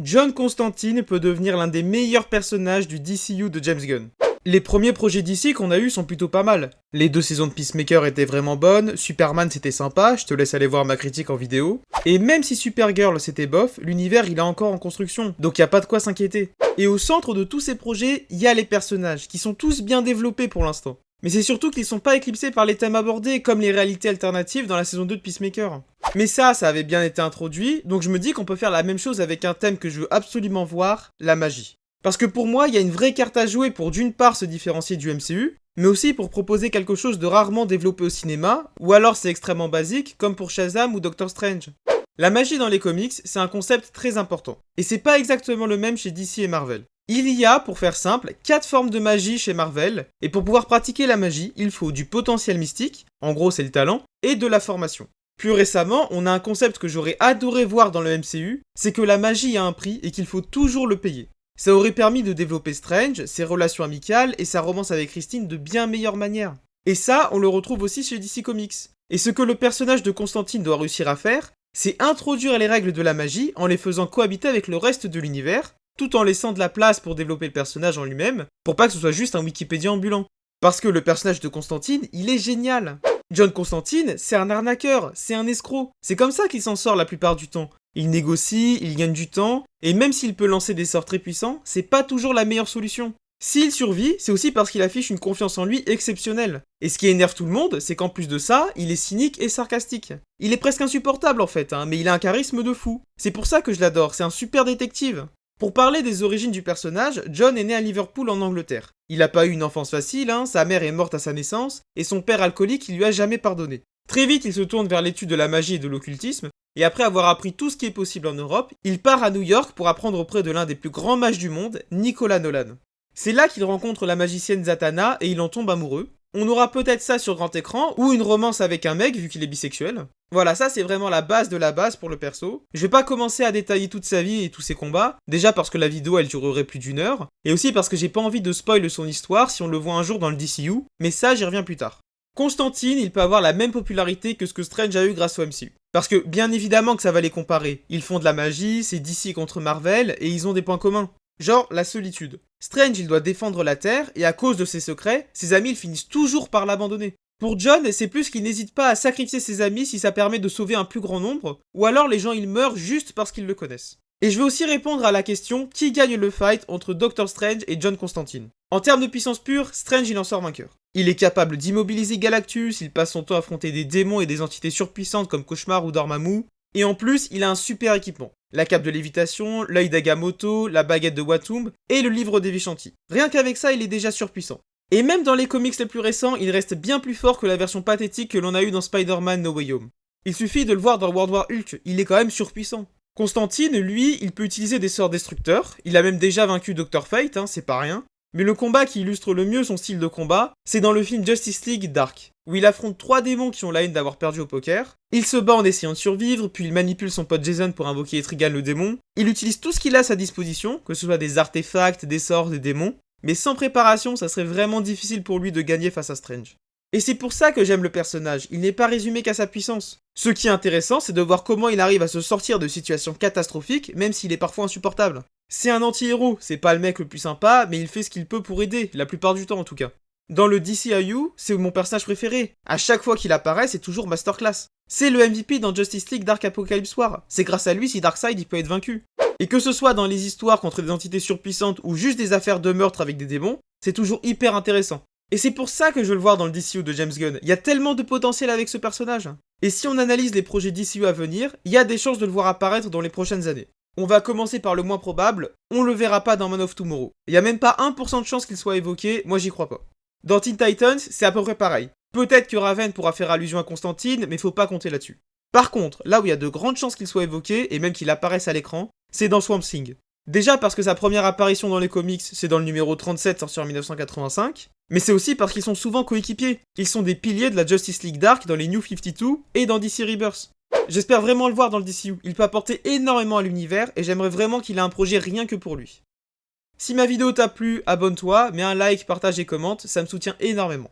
John Constantine peut devenir l'un des meilleurs personnages du DCU de James Gunn. Les premiers projets DC qu'on a eu sont plutôt pas mal. Les 2 saisons de Peacemaker étaient vraiment bonnes, Superman c'était sympa, je te laisse aller voir ma critique en vidéo. Et même si Supergirl c'était bof, l'univers il est encore en construction, donc y a pas de quoi s'inquiéter. Et au centre de tous ces projets, y a les personnages, qui sont tous bien développés pour l'instant. Mais c'est surtout qu'ils sont pas éclipsés par les thèmes abordés, comme les réalités alternatives dans la saison 2 de Peacemaker. Mais ça avait bien été introduit, donc je me dis qu'on peut faire la même chose avec un thème que je veux absolument voir, la magie. Parce que pour moi, il y a une vraie carte à jouer pour d'une part se différencier du MCU, mais aussi pour proposer quelque chose de rarement développé au cinéma, ou alors c'est extrêmement basique, comme pour Shazam ou Doctor Strange. La magie dans les comics, c'est un concept très important, et c'est pas exactement le même chez DC et Marvel. Il y a, pour faire simple, 4 formes de magie chez Marvel, et pour pouvoir pratiquer la magie, il faut du potentiel mystique, en gros c'est le talent, et de la formation. Plus récemment, on a un concept que j'aurais adoré voir dans le MCU, c'est que la magie a un prix et qu'il faut toujours le payer. Ça aurait permis de développer Strange, ses relations amicales et sa romance avec Christine de bien meilleure manière. Et ça, on le retrouve aussi chez DC Comics. Et ce que le personnage de Constantine doit réussir à faire, c'est introduire les règles de la magie en les faisant cohabiter avec le reste de l'univers, tout en laissant de la place pour développer le personnage en lui-même, pour pas que ce soit juste un Wikipédia ambulant. Parce que le personnage de Constantine, il est génial. John Constantine, c'est un arnaqueur, c'est un escroc. C'est comme ça qu'il s'en sort la plupart du temps. Il négocie, il gagne du temps, et même s'il peut lancer des sorts très puissants, c'est pas toujours la meilleure solution. S'il survit, c'est aussi parce qu'il affiche une confiance en lui exceptionnelle. Et ce qui énerve tout le monde, c'est qu'en plus de ça, il est cynique et sarcastique. Il est presque insupportable en fait, mais il a un charisme de fou. C'est pour ça que je l'adore, c'est un super détective. Pour parler des origines du personnage, John est né à Liverpool en Angleterre. Il a pas eu une enfance facile, sa mère est morte à sa naissance, et son père alcoolique il lui a jamais pardonné. Très vite il se tourne vers l'étude de la magie et de l'occultisme, et après avoir appris tout ce qui est possible en Europe, il part à New York pour apprendre auprès de l'un des plus grands mages du monde, Nicolas Nolan. C'est là qu'il rencontre la magicienne Zatanna et il en tombe amoureux. On aura peut-être ça sur grand écran, ou une romance avec un mec vu qu'il est bisexuel. Voilà, ça c'est vraiment la base de la base pour le perso. Je vais pas commencer à détailler toute sa vie et tous ses combats, déjà parce que la vidéo elle durerait plus d'1 heure, et aussi parce que j'ai pas envie de spoil son histoire si on le voit un jour dans le DCU, mais ça j'y reviens plus tard. Constantine, il peut avoir la même popularité que ce que Strange a eu grâce au MCU. Parce que bien évidemment que ça va les comparer. Ils font de la magie, c'est DC contre Marvel, et ils ont des points communs. Genre la solitude. Strange il doit défendre la Terre, et à cause de ses secrets, ses amis ils finissent toujours par l'abandonner. Pour John, c'est plus qu'il n'hésite pas à sacrifier ses amis si ça permet de sauver un plus grand nombre, ou alors les gens ils meurent juste parce qu'ils le connaissent. Et je vais aussi répondre à la question qui gagne le fight entre Doctor Strange et John Constantine. En termes de puissance pure, Strange il en sort vainqueur. Il est capable d'immobiliser Galactus, il passe son temps à affronter des démons et des entités surpuissantes comme Cauchemar ou Dormammu, et en plus il a un super équipement. La cape de lévitation, l'œil d'Agamotto, la baguette de Watum et le livre des Vishanti. Rien qu'avec ça il est déjà surpuissant. Et même dans les comics les plus récents, il reste bien plus fort que la version pathétique que l'on a eue dans Spider-Man No Way Home. Il suffit de le voir dans World War Hulk, il est quand même surpuissant. Constantine, lui, il peut utiliser des sorts destructeurs, il a même déjà vaincu Dr. Fate, c'est pas rien. Mais le combat qui illustre le mieux son style de combat, c'est dans le film Justice League Dark, où il affronte 3 démons qui ont la haine d'avoir perdu au poker. Il se bat en essayant de survivre, puis il manipule son pote Jason pour invoquer Etrigan le démon. Il utilise tout ce qu'il a à sa disposition, que ce soit des artefacts, des sorts, des démons. Mais sans préparation, ça serait vraiment difficile pour lui de gagner face à Strange. Et c'est pour ça que j'aime le personnage, il n'est pas résumé qu'à sa puissance. Ce qui est intéressant, c'est de voir comment il arrive à se sortir de situations catastrophiques, même s'il est parfois insupportable. C'est un anti-héros, c'est pas le mec le plus sympa, mais il fait ce qu'il peut pour aider, la plupart du temps en tout cas. Dans le DCIU, c'est mon personnage préféré. À chaque fois qu'il apparaît, c'est toujours masterclass. C'est le MVP dans Justice League Dark Apocalypse War. C'est grâce à lui si Darkseid il peut être vaincu. Et que ce soit dans les histoires contre des entités surpuissantes ou juste des affaires de meurtre avec des démons, c'est toujours hyper intéressant. Et c'est pour ça que je veux le voir dans le DCU de James Gunn. Il y a tellement de potentiel avec ce personnage. Et si on analyse les projets DCU à venir, il y a des chances de le voir apparaître dans les prochaines années. On va commencer par le moins probable, on le verra pas dans Man of Tomorrow. Il y a même pas 1% de chance qu'il soit évoqué, moi j'y crois pas. Dans Teen Titans, c'est à peu près pareil. Peut-être que Raven pourra faire allusion à Constantine, mais faut pas compter là-dessus. Par contre, là où il y a de grandes chances qu'il soit évoqué, et même qu'il apparaisse à l'écran, c'est dans Swamp Thing. Déjà parce que sa première apparition dans les comics, c'est dans le numéro 37 sorti en 1985, mais c'est aussi parce qu'ils sont souvent coéquipiers. Ils sont des piliers de la Justice League Dark dans les New 52 et dans DC Rebirth. J'espère vraiment le voir dans le DCU, il peut apporter énormément à l'univers et j'aimerais vraiment qu'il ait un projet rien que pour lui. Si ma vidéo t'a plu, abonne-toi, mets un like, partage et commente, ça me soutient énormément.